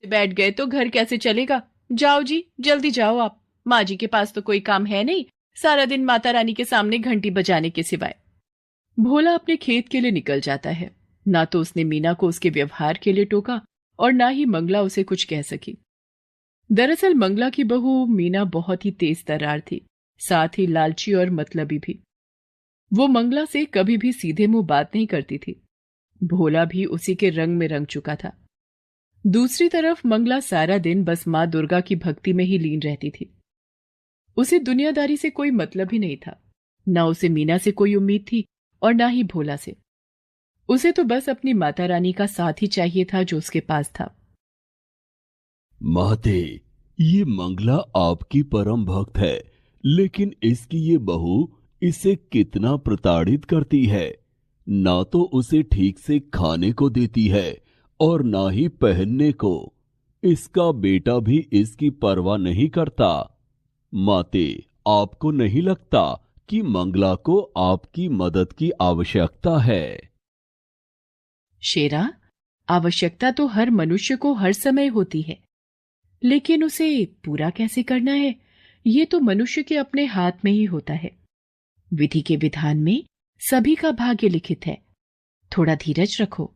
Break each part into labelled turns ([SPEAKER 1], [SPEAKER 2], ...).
[SPEAKER 1] बैठ गए तो घर कैसे चलेगा। जाओ जी, जल्दी जाओ आप। माँ जी के पास तो कोई काम है नहीं, सारा दिन माता रानी के सामने घंटी बजाने के सिवाय। भोला अपने खेत के लिए निकल जाता है। ना तो उसने मीना को उसके व्यवहार के लिए टोका और ना ही मंगला उसे कुछ कह सकी। दरअसल मंगला की बहू मीना बहुत ही तेज तर्रार थी, साथ ही लालची और मतलबी भी। वो मंगला से कभी भी सीधे मुंह बात नहीं करती थी। भोला भी उसी के रंग में रंग चुका था। दूसरी तरफ मंगला सारा दिन बस माँ दुर्गा की भक्ति में ही लीन रहती थी। उसे दुनियादारी से कोई मतलब ही नहीं था। ना उसे मीना से कोई उम्मीद थी और ना ही भोला से। उसे तो बस अपनी माता रानी का साथ ही चाहिए था जो उसके पास था।
[SPEAKER 2] माते, ये मंगला आपकी परम भक्त है, लेकिन इसकी ये बहू इसे कितना प्रताड़ित करती है। ना तो उसे ठीक से खाने को देती है और ना ही पहनने को। इसका बेटा भी इसकी परवाह नहीं करता। माते, आपको नहीं लगता कि मंगला को आपकी मदद की आवश्यकता है?
[SPEAKER 1] शेरा, आवश्यकता तो हर मनुष्य को हर समय होती है, लेकिन उसे पूरा कैसे करना है, ये तो मनुष्य के अपने हाथ में ही होता है। विधि के विधान में सभी का भाग्य लिखित है। थोड़ा धीरज रखो।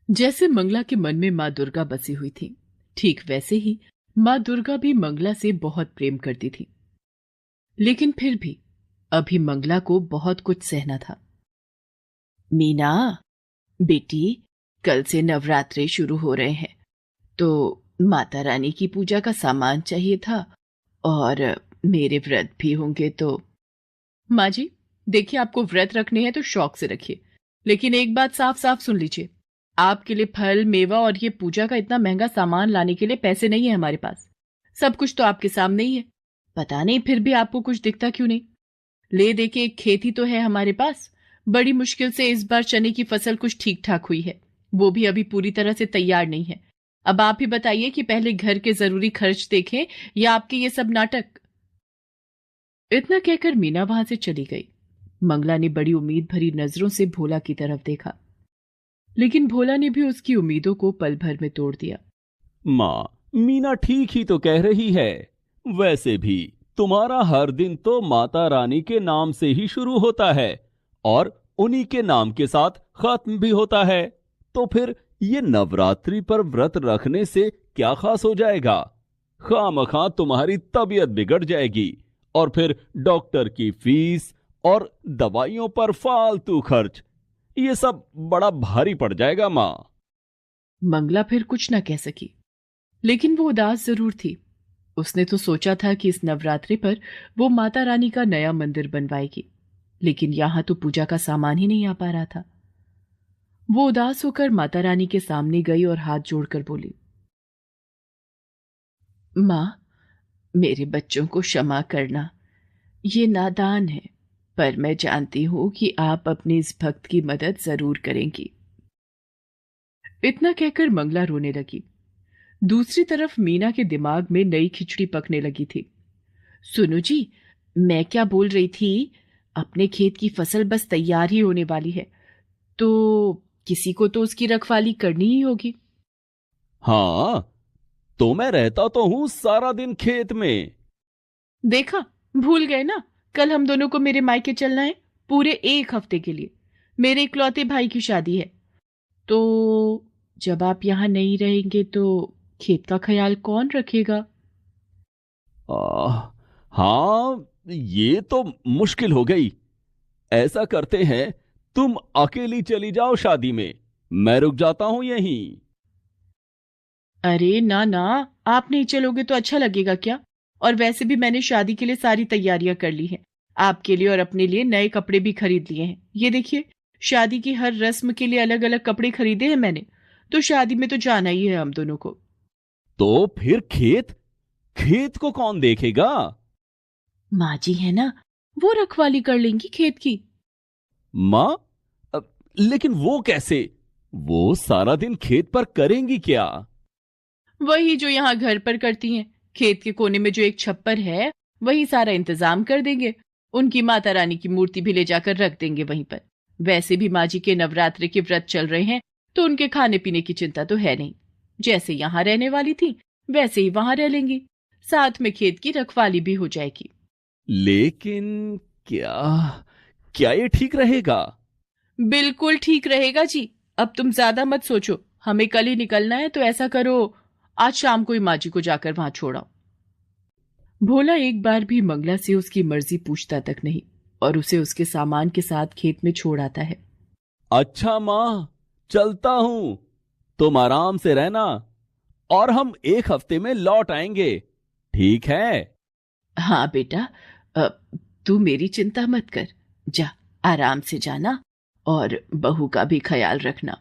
[SPEAKER 1] जैसे मंगला के मन में माँ दुर्गा बसी हुई थी, ठीक वैसे ही माँ दुर्गा भी मंगला से बहुत प्रेम करती थी। लेकिन फिर भी अभी मंगला को बहुत कुछ सहना था। मीना बेटी, कल से नवरात्रे शुरू हो रहे हैं, तो माता रानी की पूजा का सामान चाहिए था और मेरे व्रत भी होंगे तो। माँ जी, देखिए, आपको व्रत रखने हैं तो शौक से रखिए, लेकिन एक बात साफ साफ सुन लीजिए। आपके लिए फल मेवा और ये पूजा का इतना महंगा सामान लाने के लिए पैसे नहीं है हमारे पास। सब कुछ तो आपके सामने ही है। पता नहीं फिर भी आपको कुछ दिखता क्यों नहीं। ले दे के एक खेती तो है हमारे पास। बड़ी मुश्किल से इस बार चने की फसल कुछ ठीक ठाक हुई है, वो भी अभी पूरी तरह से तैयार नहीं है। अब आप ही बताइए कि पहले घर के जरूरी खर्च देखें या आपके ये सब नाटक। इतना कहकर मीना वहां से चली गई। मंगला ने बड़ी उम्मीद भरी नजरों से भोला की तरफ देखा, लेकिन भोला ने भी उसकी उम्मीदों को पल भर में तोड़ दिया।
[SPEAKER 2] माँ, मीना ठीक ही तो कह रही है। वैसे भी तुम्हारा हर दिन तो माता रानी के नाम से ही शुरू होता है और उन्हीं के नाम के साथ खत्म भी होता है। तो फिर ये नवरात्रि पर व्रत रखने से क्या खास हो जाएगा? खामखा तुम्हारी तबीयत बिगड़ जाएगी और फिर डॉक्टर की फीस और दवाइयों पर फालतू खर्च, ये सब बड़ा भारी पड़ जाएगा माँ।
[SPEAKER 1] मंगला फिर कुछ न कह सकी, लेकिन वो उदास जरूर थी। उसने तो सोचा था कि इस नवरात्रि पर वो माता रानी का नया मंदिर बनवाएगी, लेकिन यहां तो पूजा का सामान ही नहीं आ पा रहा था। वो उदास होकर माता रानी के सामने गई और हाथ जोड़कर बोली, माँ, मेरे बच्चों को क्षमा करना। ये नादान है, पर मैं जानती हूं कि आप अपनी इस भक्त की मदद जरूर करेंगी। इतना कहकर मंगला रोने लगी। दूसरी तरफ मीना के दिमाग में नई खिचड़ी पकने लगी थी। सुनो जी, मैं क्या बोल रही थी, अपने खेत की फसल बस तैयार ही होने वाली है, तो किसी को तो उसकी रखवाली करनी ही होगी।
[SPEAKER 2] हाँ, तो मैं रहता तो हूं सारा दिन खेत में।
[SPEAKER 1] देखा, भूल गए ना, कल हम दोनों को मेरे मायके चलना है, पूरे एक हफ्ते के लिए। मेरे इकलौते भाई की शादी है, तो जब आप यहां नहीं रहेंगे तो खेत का ख्याल कौन रखेगा।
[SPEAKER 2] आ, हाँ, ये तो मुश्किल हो गई। ऐसा करते हैं, तुम अकेली चली जाओ शादी में, मैं रुक जाता हूं यहीं।
[SPEAKER 1] अरे ना ना, आप नहीं चलोगे तो अच्छा लगेगा क्या। और वैसे भी मैंने शादी के लिए सारी तैयारियां कर ली हैं। आपके लिए और अपने लिए नए कपड़े भी खरीद लिए हैं। ये देखिए, शादी की हर रस्म के लिए अलग अलग कपड़े खरीदे हैं मैंने। तो शादी में तो जाना ही है हम दोनों को।
[SPEAKER 2] तो फिर खेत खेत को कौन देखेगा?
[SPEAKER 1] माँ जी है ना, वो रखवाली कर लेंगी खेत की।
[SPEAKER 2] माँ, लेकिन वो कैसे? वो सारा दिन खेत पर करेंगी क्या?
[SPEAKER 1] वही जो यहाँ घर पर करती हैं। खेत के कोने में जो एक छप्पर है, वही सारा इंतजाम कर देंगे। उनकी माता रानी की मूर्ति भी ले जाकर रख देंगे वहीं पर। वैसे भी माँ जी के नवरात्रि के व्रत चल रहे हैं, तो उनके खाने पीने की चिंता तो है नहीं। जैसे यहाँ रहने वाली थी वैसे ही वहां रह लेंगी, साथ में खेत की रखवाली भी हो जाएगी।
[SPEAKER 2] लेकिन क्या क्या ये ठीक रहेगा?
[SPEAKER 1] बिल्कुल ठीक रहेगा जी। अब तुम ज्यादा मत सोचो, हमें कल ही निकलना है, तो ऐसा करो आज शाम को ही माँ जी को जाकर वहां छोड़ाओ। भोला एक बार भी मंगला से उसकी मर्जी पूछता तक नहीं और उसे उसके सामान के साथ खेत में छोड़ आता है।
[SPEAKER 2] अच्छा माँ, चलता हूं। तुम आराम से रहना और हम एक हफ्ते में लौट आएंगे, ठीक है?
[SPEAKER 1] हाँ बेटा, अ, तू मेरी चिंता मत कर, जा आराम से जाना और बहू का भी ख्याल रखना।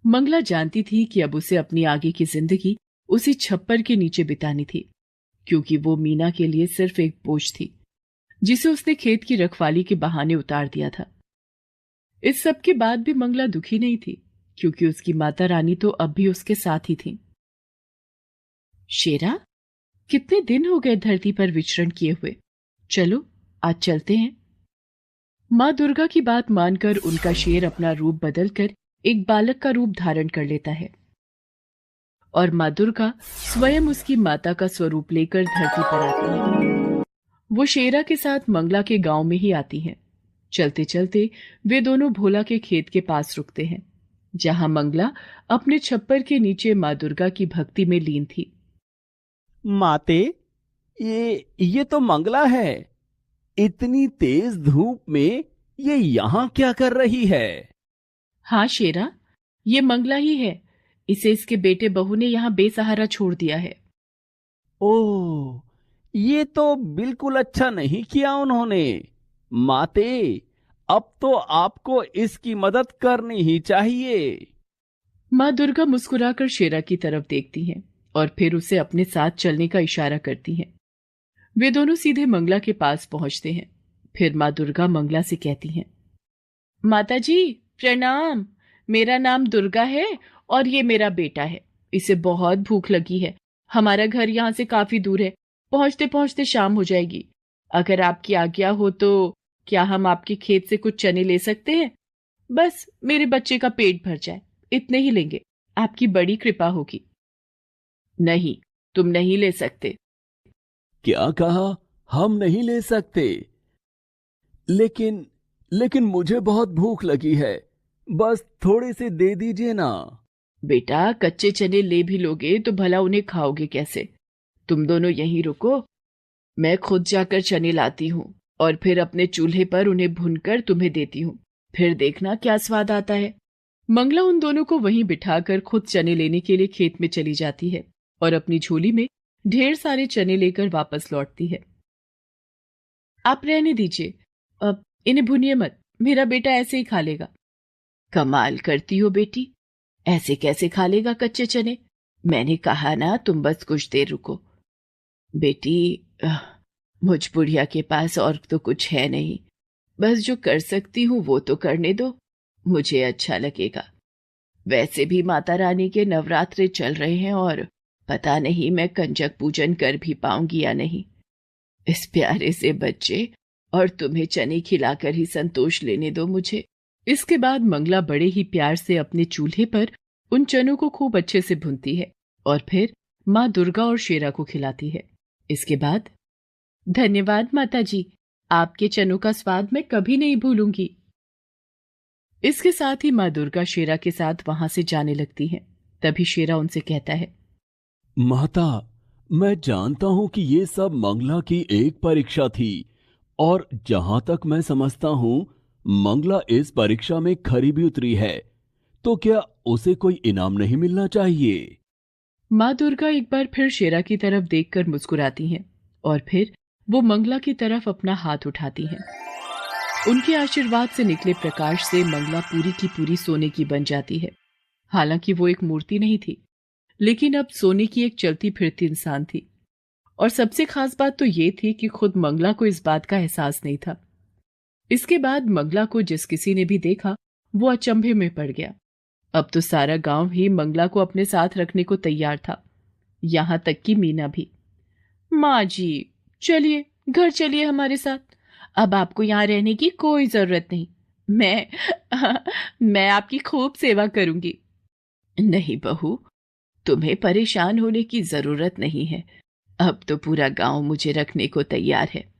[SPEAKER 1] मंगला जानती थी कि अब उसे अपनी आगे की जिंदगी उसी छप्पर के नीचे बितानी थी, क्योंकि वो मीना के लिए सिर्फ एक बोझ थी जिसे उसने खेत की रखवाली के बहाने उतार दिया था। इस सब के बाद भी मंगला दुखी नहीं थी, क्योंकि उसकी माता रानी तो अब भी उसके साथ ही थी। शेरा, कितने दिन हो गए धरती पर विचरण किए हुए, चलो आज चलते हैं। माँ दुर्गा की बात मानकर उनका शेर अपना रूप बदलकर एक बालक का रूप धारण कर लेता है और माँ दुर्गा स्वयं उसकी माता का स्वरूप लेकर धरती पर आती है। वो शेरा के साथ मंगला के गांव में ही आती हैं। चलते चलते वे दोनों भोला के खेत के पास रुकते हैं, जहां मंगला अपने छप्पर के नीचे माँ दुर्गा की भक्ति में लीन थी।
[SPEAKER 2] माते, ये तो मंगला है। इतनी तेज धूप में ये यहां क्या कर रही है?
[SPEAKER 1] हाँ शेरा, ये मंगला ही है। इसे इसके बेटे बहू ने यहाँ बेसहारा छोड़ दिया है।
[SPEAKER 2] ओह, ये तो बिल्कुल अच्छा नहीं किया उन्होंने। माते, अब तो आपको इसकी मदद करनी ही चाहिए।
[SPEAKER 1] माँ दुर्गा मुस्कुराकर शेरा की तरफ देखती हैं और फिर उसे अपने साथ चलने का इशारा करती हैं। वे दोनों सीधे मंगला के पास पहुंचते हैं। फिर माँ दुर्गा मंगला से कहती हैं, माता जी प्रणाम, मेरा नाम दुर्गा है और ये मेरा बेटा है। इसे बहुत भूख लगी है। हमारा घर यहाँ से काफी दूर है, पहुंचते पहुंचते शाम हो जाएगी। अगर आपकी आज्ञा हो तो क्या हम आपके खेत से कुछ चने ले सकते हैं? बस मेरे बच्चे का पेट भर जाए, इतने ही लेंगे, आपकी बड़ी कृपा होगी। नहीं, तुम नहीं ले सकते।
[SPEAKER 2] क्या कहा? हम नहीं ले सकते? लेकिन लेकिन मुझे बहुत भूख लगी है। बस थोड़े से दे दीजिए ना।
[SPEAKER 1] बेटा, कच्चे चने ले भी लोगे तो भला उन्हें खाओगे कैसे? तुम दोनों यहीं रुको, मैं खुद जाकर चने लाती हूँ और फिर अपने चूल्हे पर उन्हें भूनकर तुम्हें देती हूँ। फिर देखना क्या स्वाद आता है। मंगला उन दोनों को वहीं बिठाकर खुद चने लेने के लिए खेत में चली जाती है और अपनी झोली में ढेर सारे चने लेकर वापस लौटती है। आप रहने दीजिए, अब इन्हें भूनिए मत, मेरा बेटा ऐसे ही खा लेगा। कमाल करती हो बेटी, ऐसे कैसे खा लेगा कच्चे चने? मैंने कहा ना, तुम बस कुछ देर रुको। बेटी, मुझ बुढ़िया के पास और तो कुछ है नहीं, बस जो कर सकती हूँ वो तो करने दो, मुझे अच्छा लगेगा। वैसे भी माता रानी के नवरात्रे चल रहे हैं और पता नहीं मैं कंजक पूजन कर भी पाऊंगी या नहीं। इस प्यारे से बच्चे और तुम्हें चने खिलाकर ही संतोष लेने दो मुझे। इसके बाद मंगला बड़े ही प्यार से अपने चूल्हे पर उन चनों को खूब अच्छे से भूनती है और फिर माँ दुर्गा और शेरा को खिलाती है। इसके बाद, धन्यवाद माता जी, आपके चनों का स्वाद मैं कभी नहीं भूलूंगी। इसके साथ ही माँ दुर्गा शेरा के साथ वहां से जाने लगती हैं। तभी शेरा उनसे कहता है,
[SPEAKER 2] माता, मैं जानता हूं कि ये सब मंगला की एक परीक्षा थी और जहां तक मैं समझता हूं मंगला इस परीक्षा में खरी भी उतरी है। तो क्या उसे कोई इनाम नहीं मिलना चाहिए?
[SPEAKER 1] माँ दुर्गा एक बार फिर शेरा की तरफ देखकर मुस्कुराती हैं और फिर वो मंगला की तरफ अपना हाथ उठाती हैं। उनके आशीर्वाद से निकले प्रकाश से मंगला पूरी की पूरी सोने की बन जाती है। हालांकि वो एक मूर्ति नहीं थी, लेकिन अब सोने की एक चलती फिरती इंसान थी। और सबसे खास बात तो ये थी कि खुद मंगला को इस बात का एहसास नहीं था। इसके बाद मंगला को जिस किसी ने भी देखा वो अचंभे में पड़ गया। अब तो सारा गांव ही मंगला को अपने साथ रखने को तैयार था, यहां तक कि मीना भी। माँ जी, चलिए घर चलिए हमारे साथ, अब आपको यहाँ रहने की कोई जरूरत नहीं। मैं मैं आपकी खूब सेवा करूंगी। नहीं बहू, तुम्हें परेशान होने की जरूरत नहीं है। अब तो पूरा गांव मुझे रखने को तैयार है।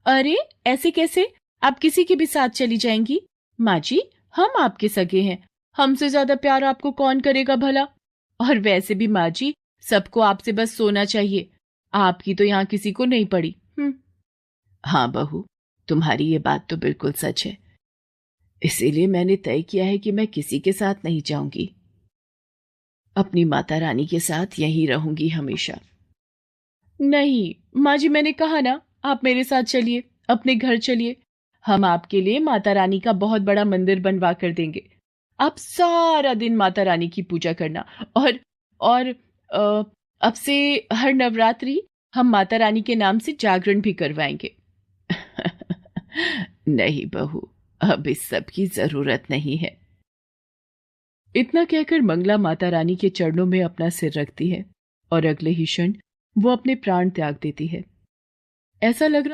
[SPEAKER 1] अरे, ऐसे कैसे? आप किसी के भी साथ चली जाएंगी? माँ जी, हम आपके सगे हैं। हमसे ज्यादा प्यार आपको कौन करेगा भला? और वैसे भी माँ जी, सबको आपसे बस सोना चाहिए। आपकी तो यहाँ किसी को नहीं पड़ी। हाँ बहू, तुम्हारी ये बात तो बिल्कुल सच है। इसीलिए मैंने तय किया है कि मैं किसी के साथ नहीं जाऊंगी। अपनी माता रानी के साथ यहीं रहूंगी हमेशा। नहीं माँ जी, मैंने कहा ना, आप मेरे साथ चलिए, अपने घर चलिए। हम आपके लिए माता रानी का बहुत बड़ा मंदिर बनवा कर देंगे। आप सारा दिन माता रानी की पूजा करना। और अ, अब से हर नवरात्रि हम माता रानी के नाम से जागरण भी करवाएंगे। नहीं बहू, अब इस सब की जरूरत नहीं है। इतना कहकर मंगला माता रानी के चरणों में अपना सिर रखती है और अगले ही क्षण वो अपने प्राण त्याग देती है। ऐसा लग रहा